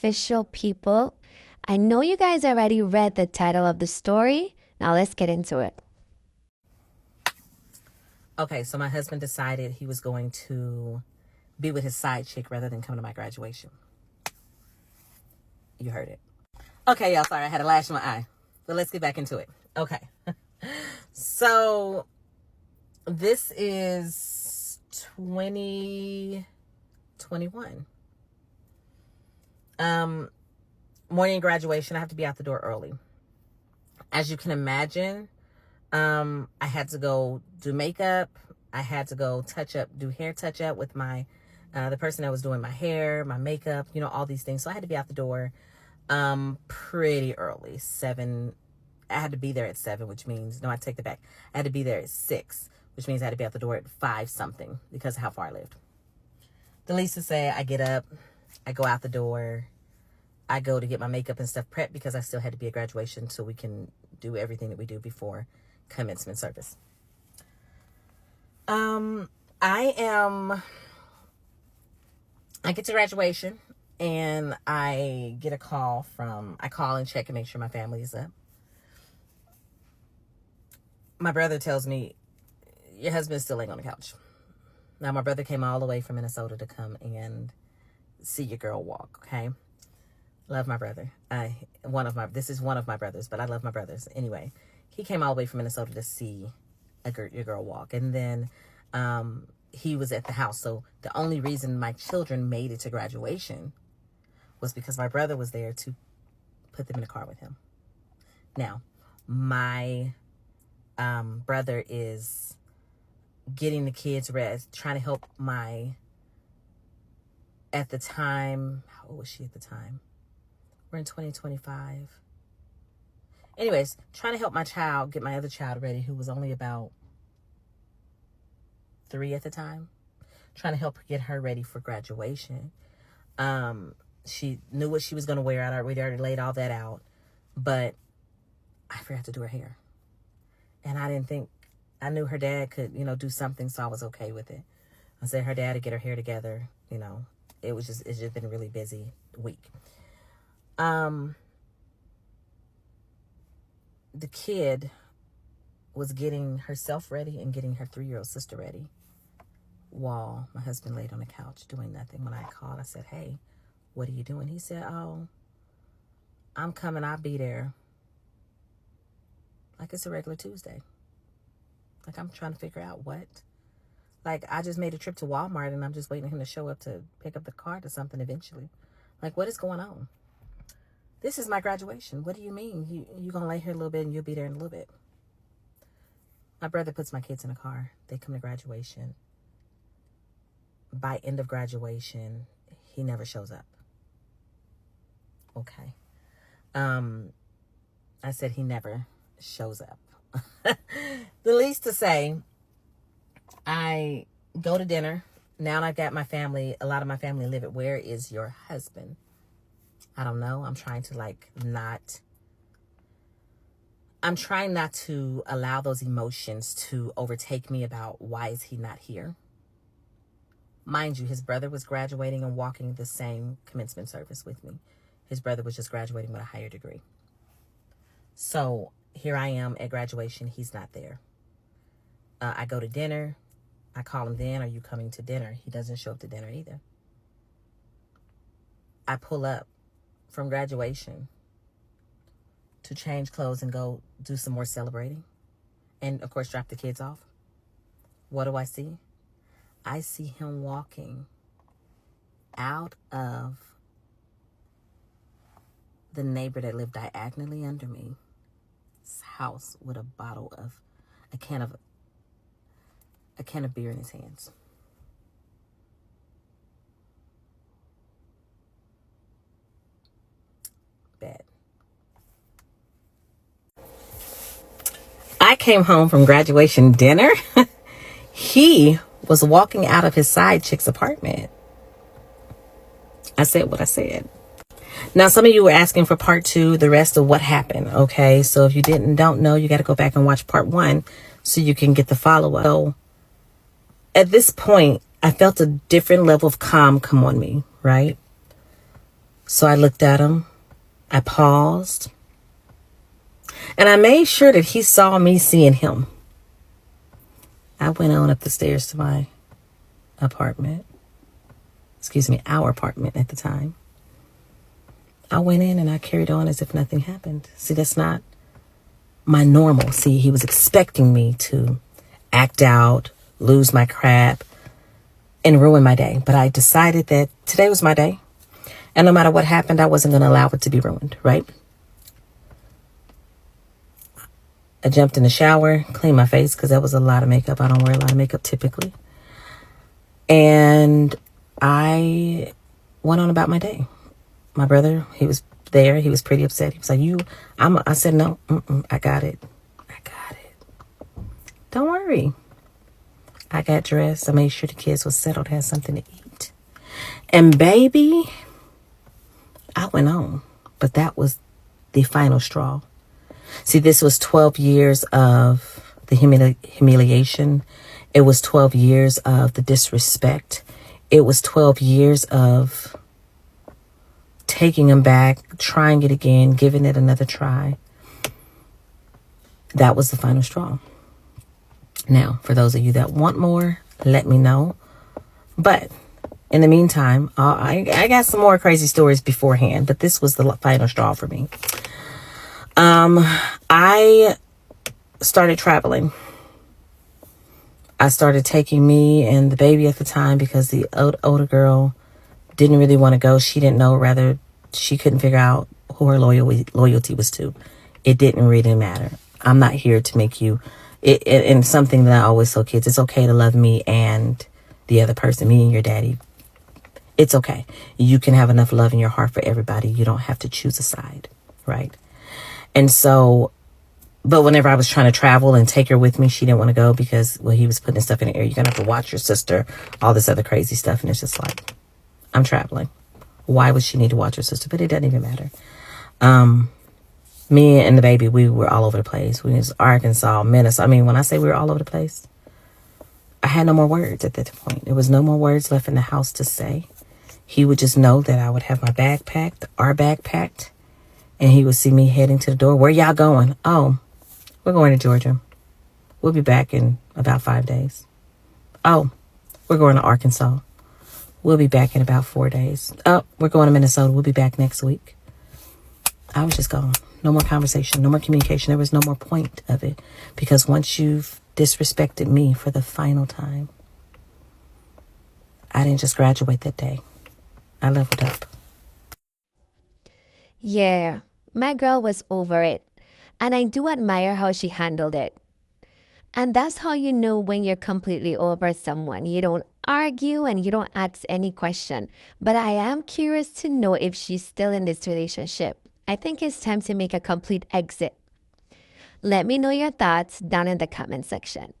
official people. I know you guys already read the title of the story. Now let's get into it. Okay, so my husband decided he was going to be with his side chick rather than come to my graduation. You heard it. Okay, y'all, sorry, I had a lash in my eye. But let's get back into it. Okay. So this is 2021. Morning graduation. I have to be out the door early. As you can imagine, I had to go do makeup. I had to go do hair touch up with my, the person that was doing my hair, my makeup, all these things. So I had to be out the door, pretty early, 7. I had to be there at 7, which means, no, I take that back. I had to be there at 6, which means I had to be out the door at 5 something because of how far I lived. The least to say, I get up, I go out the door, I go to get my makeup and stuff prepped because I still had to be at graduation so we can do everything that we do before commencement service. I get to graduation and I get a call I call and check and make sure my family is up. My brother tells me, your husband's still laying on the couch. Now, my brother came all the way from Minnesota to come and see your girl walk, okay? Love my brother. This is one of my brothers, but I love my brothers. Anyway, he came all the way from Minnesota to see your girl walk. And then he was at the house. So the only reason my children made it to graduation was because my brother was there to put them in the car with him. Now, my brother is getting the kids rest, trying to help at the time, how old was she at the time? We're in 2025. Anyways, trying to help get my other child ready, who was only about 3 at the time. Trying to help her get her ready for graduation. She knew what she was going to wear. We already laid all that out. But I forgot to do her hair. And I knew her dad could, do something, so I was okay with it. I said her dad to get her hair together, it's just been a really busy week. The kid was getting herself ready and getting her 3-year-old sister ready while my husband laid on the couch doing nothing. When I called, I said, hey, what are you doing? He said, oh, I'm coming. I'll be there. Like it's a regular Tuesday. Like I'm trying to figure out what. Like I just made a trip to Walmart and I'm just waiting for him to show up to pick up the card or something eventually. Like what is going on? This is my graduation. What do you mean? You gonna lay here a little bit and you'll be there in a little bit. My brother puts my kids in a car. They come to graduation. By end of graduation, he never shows up. Okay. I said he never shows up. The least to say, I go to dinner. Now I've got my family. A lot of my family live it. Where is your husband? I don't know. I'm trying not to allow those emotions to overtake me about why is he not here. Mind you, his brother was graduating and walking the same commencement service with me. His brother was just graduating with a higher degree. So here I am at graduation. He's not there. I go to dinner. I call him then, are you coming to dinner? He doesn't show up to dinner either. I pull up from graduation to change clothes and go do some more celebrating. And, of course, drop the kids off. What do I see? I see him walking out of the neighbor that lived diagonally under me's house with a can of beer in his hands. Bad. I came home from graduation dinner. He was walking out of his side chick's apartment. I said what I said. Now, some of you were asking for part 2, the rest of what happened. Okay, so if you don't know, you got to go back and watch part 1 so you can get the follow-up. So at this point, I felt a different level of calm come on me, right? So I looked at him, I paused, and I made sure that he saw me seeing him. I went on up the stairs to my apartment. Excuse me, our apartment at the time. I went in and I carried on as if nothing happened. See, that's not my normal. See, he was expecting me to act out, lose my crap, and ruin my day. But I decided that today was my day. And no matter what happened, I wasn't going to allow it to be ruined, right? I jumped in the shower, cleaned my face because that was a lot of makeup. I don't wear a lot of makeup typically. And I went on about my day. My brother, he was there. He was pretty upset. He was like, I said, no, I got it. I got it. Don't worry. I got dressed. I made sure the kids were settled, had something to eat. And baby, I went on. But that was the final straw. See, this was 12 years of the humiliation. It was 12 years of the disrespect. It was 12 years of taking him back, trying it again, giving it another try. That was the final straw. Now, for those of you that want more, let me know. But in the meantime, I got some more crazy stories beforehand, but this was the final straw for me. I started traveling. I started taking me and the baby at the time because the older girl didn't really want to go. She didn't know, rather, she couldn't figure out who her loyalty was to. It didn't really matter. I'm not here to make you, and something that I always tell kids, it's okay to love me and the other person, me and your daddy. It's okay. You can have enough love in your heart for everybody. You don't have to choose a side, right? And so, but whenever I was trying to travel and take her with me, she didn't want to go because, well, he was putting stuff in the air. You're going to have to watch your sister, all this other crazy stuff. And it's just like, I'm traveling. Why would she need to watch her sister? But it doesn't even matter. Me and the baby, we were all over the place. We was Arkansas, Minnesota. I mean, when I say we were all over the place, I had no more words at that point. There was no more words left in the house to say. He would just know that I would have my bag packed, our bag packed, and he would see me heading to the door. Where y'all going? Oh, we're going to Georgia. We'll be back in about 5 days. Oh, we're going to Arkansas. We'll be back in about 4 days. Oh, we're going to Minnesota. We'll be back next week. I was just gone. No more conversation, no more communication. There was no more point of it. Because once you've disrespected me for the final time, I didn't just graduate that day. I leveled up. Yeah, my girl was over it. And I do admire how she handled it. And that's how you know when you're completely over someone. You don't argue and you don't ask any question. But I am curious to know if she's still in this relationship. I think it's time to make a complete exit. Let me know your thoughts down in the comment section.